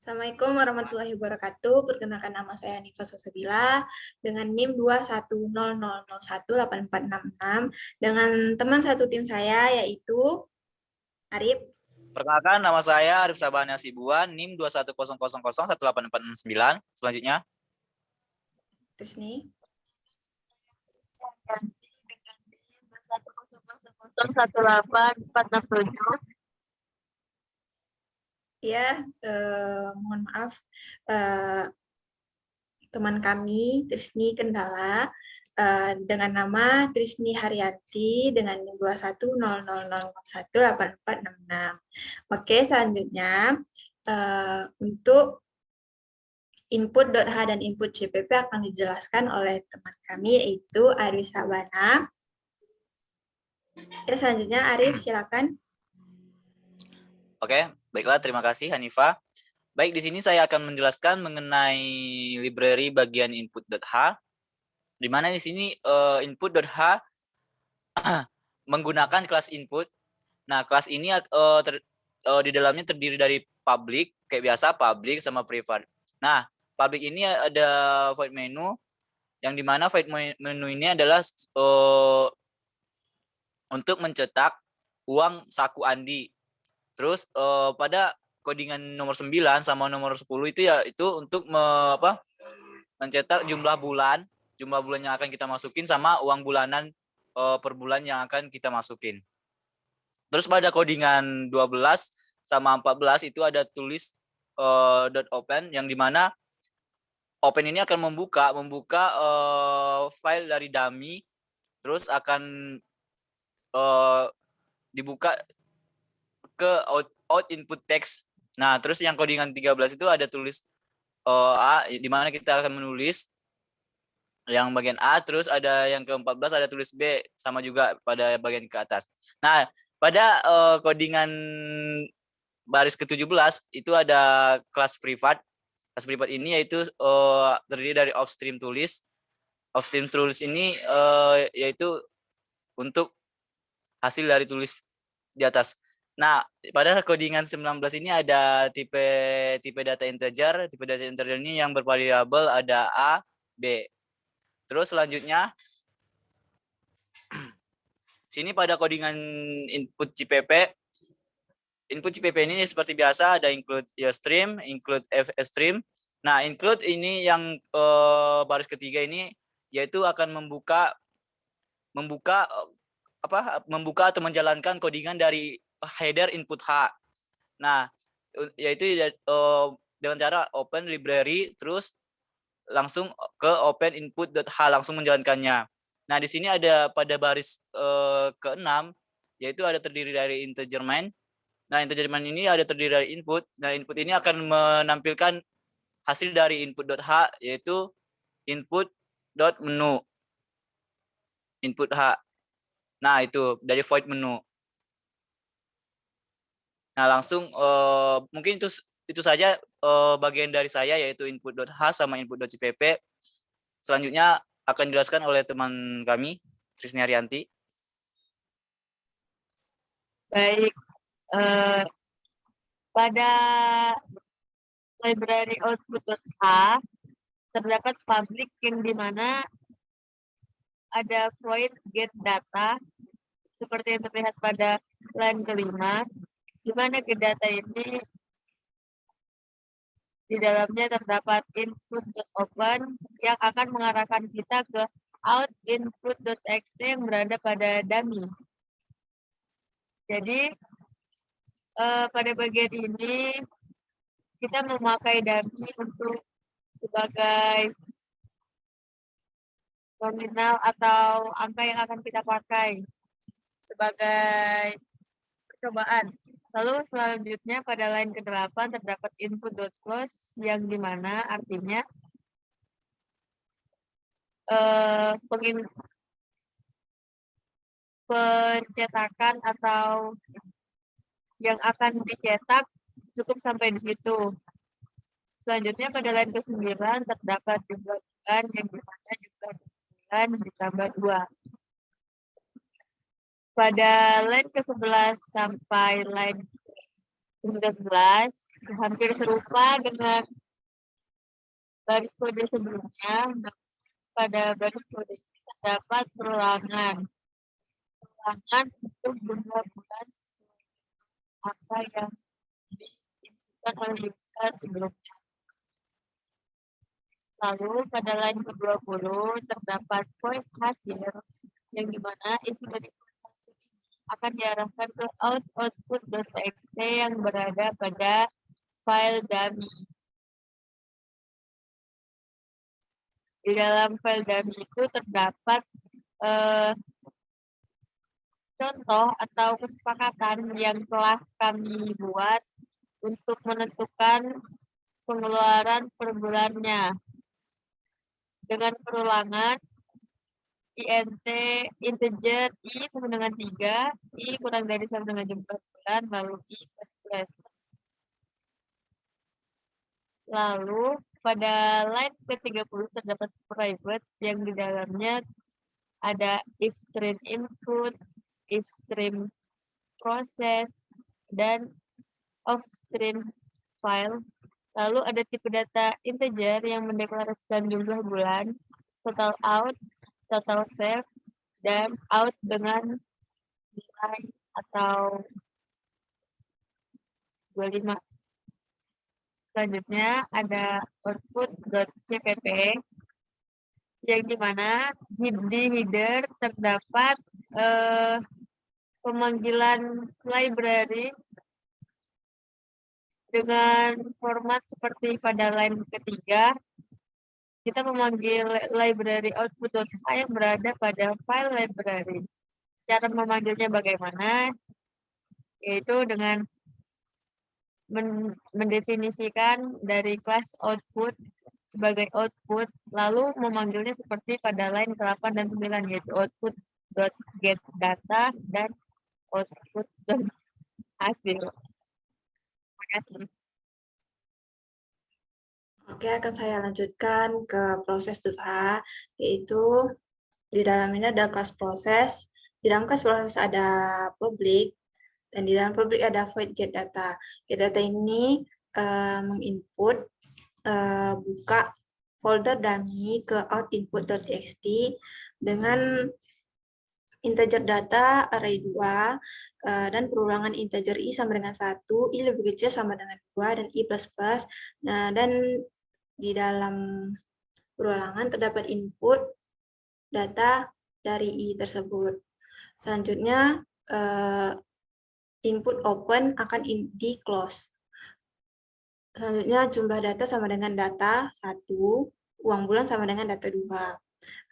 Assalamualaikum warahmatullahi wabarakatuh. Perkenalkan nama saya Hanifa Salsabila dengan NIM 21000184666 dengan teman satu tim saya yaitu Arif. Perkenalkan nama saya Arif Sabana Sibuan, NIM 210001849. Selanjutnya. Terus nih. 210001847. Ya, mohon maaf teman kami Trisni Kendala dengan nama Trisni Haryanti dengan 21000018466. Oke, selanjutnya untuk input.h dan input CPP akan dijelaskan oleh teman kami yaitu Arif Sabana. Ya, selanjutnya Arif silakan. Oke, baiklah, terima kasih Hanifa. Baik, di sini saya akan menjelaskan mengenai library bagian input.h, di mana di sini input.h menggunakan kelas input. Nah, kelas ini di dalamnya terdiri dari public, kayak biasa public sama private. Nah, public ini ada void menu, yang dimana void menu ini adalah untuk mencetak uang saku Andi. Terus pada codingan nomor 9 sama nomor 10 itu ya itu untuk mencetak jumlah bulan yang akan kita masukin sama uang bulanan per bulan yang akan kita masukin. Terus pada codingan 12 sama 14 itu ada tulis .open yang dimana open ini akan membuka file dari dummy, terus akan dibuka ke out input text. Nah, terus yang codingan 13 itu ada tulis A, di mana kita akan menulis yang bagian A, terus ada yang ke-14 ada tulis B, sama juga pada bagian ke atas. Nah, pada codingan baris ke-17 itu ada kelas privat. Kelas privat ini yaitu terdiri dari offstream tulis. Offstream tulis ini yaitu untuk hasil dari tulis di atas. Nah, pada codingan 19 ini ada tipe data integer. Tipe data integer ini yang bervariabel ada A, B. Terus selanjutnya, sini pada codingan input CPP. Input CPP ini seperti biasa ada include stream, include stream. Nah, include ini yang baris ketiga ini yaitu akan membuka atau menjalankan codingan dari header input H. Nah, yaitu dengan cara open library terus langsung ke open input.h langsung menjalankannya. Nah, di sini ada pada baris ke-6 yaitu ada terdiri dari integer main. Nah, integer main ini ada terdiri dari input. Nah, input ini akan menampilkan hasil dari input.h yaitu input.menu. Input H. Nah, itu dari void menu. Nah, langsung mungkin itu saja bagian dari saya yaitu input.h sama input.cpp. Selanjutnya akan dijelaskan oleh teman kami Trisni Haryanti. Baik, pada library output.h terdapat public yang dimana ada void get data seperti yang terlihat pada line kelima, di mana get data ini di dalamnya terdapat input.open yang akan mengarahkan kita ke out input.txt yang berada pada dummy. Jadi pada bagian ini kita memakai dummy untuk sebagai nominal atau angka yang akan kita pakai sebagai percobaan. Lalu selanjutnya pada line ke-8 terdapat input.close yang dimana artinya pencetakan atau yang akan dicetak cukup sampai di situ. Selanjutnya pada line ke-9 terdapat jumlah bulan yang dimana jumlah bulan ditambah 2. pada line ke-11 sampai line 19 hampir serupa dengan baris kode sebelumnya. Pada baris kode ini terdapat perulangan untuk jumlah bulan sesuai apa yang diinputkan oleh user sebelumnya. Lalu pada line ke-20 terdapat void hasil yang dimana isi dari void hasil ini akan diarahkan ke output.txt yang berada pada file dummy. Di dalam file dummy itu terdapat contoh atau kesepakatan yang telah kami buat untuk menentukan pengeluaran per bulannya. Dengan perulangan int integer i sama dengan 3, i kurang dari sama dengan jumlah bulan, lalu i plus plus. Lalu pada line ke-30 terdapat private yang di dalamnya ada if stream input, if stream process, dan off stream file. Lalu ada tipe data integer yang mendeklarasikan jumlah bulan, total out, total save, dan out dengan nilai atau 25. Selanjutnya ada output.cpp yang dimana di header terdapat pemanggilan library dengan format seperti pada line ketiga. Kita memanggil library output.h yang berada pada file library. Cara memanggilnya bagaimana? Yaitu dengan mendefinisikan dari kelas output sebagai output, lalu memanggilnya seperti pada line ke-8 dan 9, yaitu output.getData dan output.hasil. Terima kasih. Oke, akan saya lanjutkan ke proses .h, yaitu di dalam ini ada kelas proses. Di dalam kelas proses ada public, dan di dalam public ada void getData. GetData ini menginput buka folder dummy ke outinput.txt dengan integer data array 2 dan perulangan integer i sama dengan 1, i lebih kecil sama dengan 2, dan i plus plus. Nah, dan di dalam perulangan terdapat input data dari i tersebut. Selanjutnya input open akan di close. Selanjutnya jumlah data sama dengan data 1, uang bulan sama dengan data 2.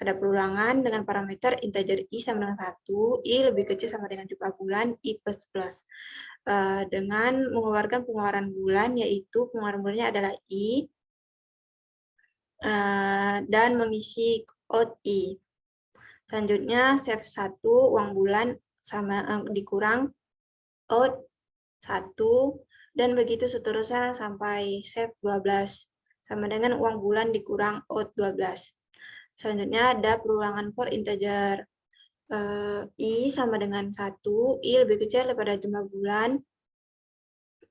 Ada perulangan dengan parameter integer i sama dengan 1, i lebih kecil sama dengan jumlah bulan, i plus plus. Dengan mengeluarkan pengeluaran bulan, yaitu pengeluaran bulannya adalah i, dan mengisi out i. Selanjutnya save 1, uang bulan sama dikurang out 1, dan begitu seterusnya sampai save 12 sama dengan uang bulan dikurang out 12. Selanjutnya ada perulangan for integer i sama dengan 1, i lebih kecil daripada jumlah bulan,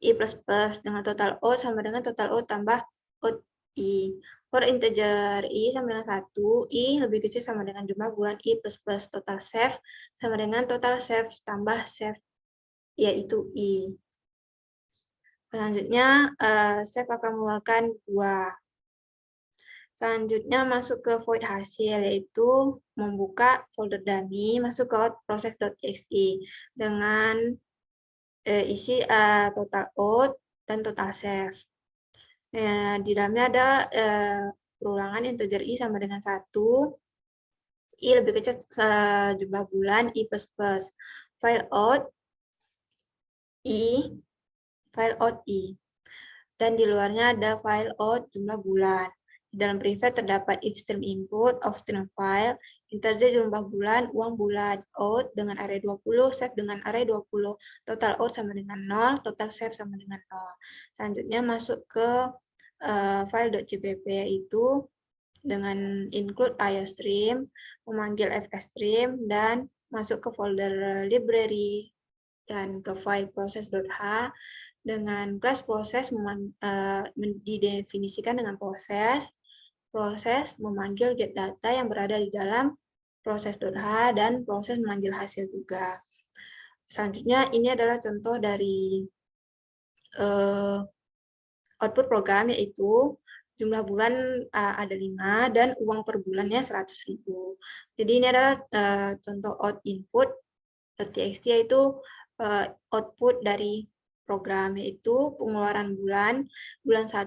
i plus plus dengan total out sama dengan total out tambah out i. For integer i sama dengan 1, i lebih kecil sama dengan jumlah bulan, i plus plus total save sama dengan total save tambah save, yaitu i. Selanjutnya save akan mengeluarkan 2. Selanjutnya masuk ke void hasil, yaitu membuka folder dummy, masuk ke process.txt dengan isi total out dan total save. Di dalamnya ada perulangan integer i sama dengan 1, i lebih kecil jumlah bulan, i plus plus. File out i, file out i. Dan di luarnya ada file out jumlah bulan. Di dalam private terdapat if stream input, off stream file, integer jumlah bulan, uang bulan, out dengan array 20, save dengan array 20, total out sama dengan 0, total save sama dengan 0. Selanjutnya masuk ke file.cpp, yaitu dengan include IOStream, memanggil fstream, dan masuk ke folder library dan ke file process.h. Dengan kelas proses didefinisikan dengan proses memanggil get data yang berada di dalam proses.h dan proses memanggil hasil juga. Selanjutnya ini adalah contoh dari output program, yaitu jumlah bulan ada 5 dan uang per bulannya 100.000. Jadi ini adalah contoh out input.txt, yaitu output dari program, yaitu pengeluaran bulan 1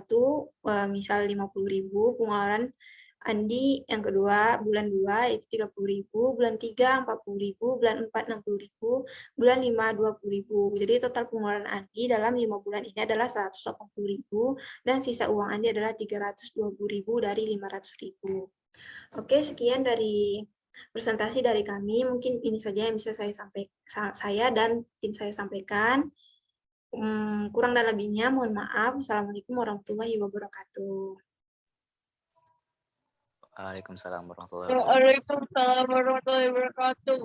misal 50.000, pengeluaran Andi yang kedua bulan 2 itu 30.000, bulan 3 40.000, bulan 4 60.000, bulan 5 20.000. Jadi total pengeluaran Andi dalam 5 bulan ini adalah 180.000 dan sisa uang Andi adalah 320.000 dari 500.000. Oke, sekian dari presentasi dari kami. Mungkin ini saja yang bisa saya dan tim saya sampaikan. Kurang dan lebihnya mohon maaf. Assalamualaikum warahmatullahi wabarakatuh. Waalaikumsalam warahmatullahi wabarakatuh. Waalaikumsalam warahmatullahi wabarakatuh.